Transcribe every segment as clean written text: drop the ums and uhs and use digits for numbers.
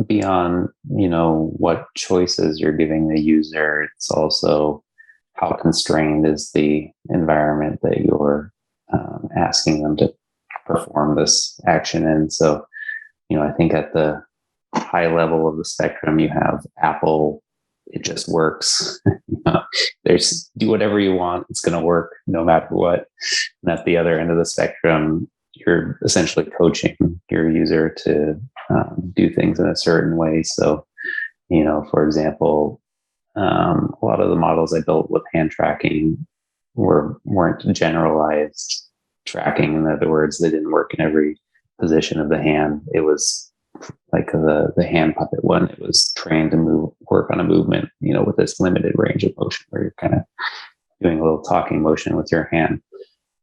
beyond, what choices you're giving the user, it's also how constrained is the environment that you're asking them to perform this action in. So, I think at the high level of the spectrum, you have Apple. It just works. There's do whatever you want. It's going to work no matter what. And at the other end of the spectrum, you're essentially coaching your user to do things in a certain way. So, for example, a lot of the models I built with hand tracking weren't generalized tracking. In other words, they didn't work in every position of the hand. It was like the hand puppet one. It was trained to work on a movement, with this limited range of motion where you're kind of doing a little talking motion with your hand.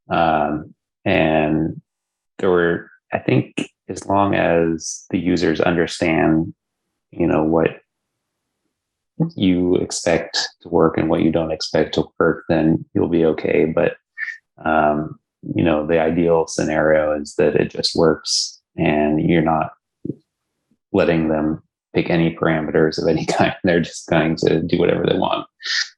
And there were, I think, as long as the users understand, what you expect to work and what you don't expect to work, then you'll be okay. But, the ideal scenario is that it just works and you're not letting them pick any parameters of any kind. They're just going to do whatever they want.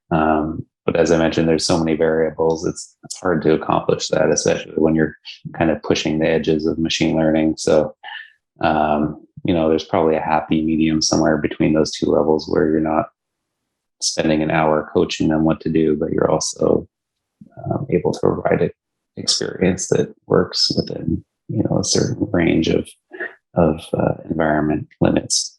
But as I mentioned, there's so many variables. It's hard to accomplish that, especially when you're kind of pushing the edges of machine learning. So, there's probably a happy medium somewhere between those two levels where you're not spending an hour coaching them what to do, but you're also able to provide an experience that works within, a certain range of environment limits.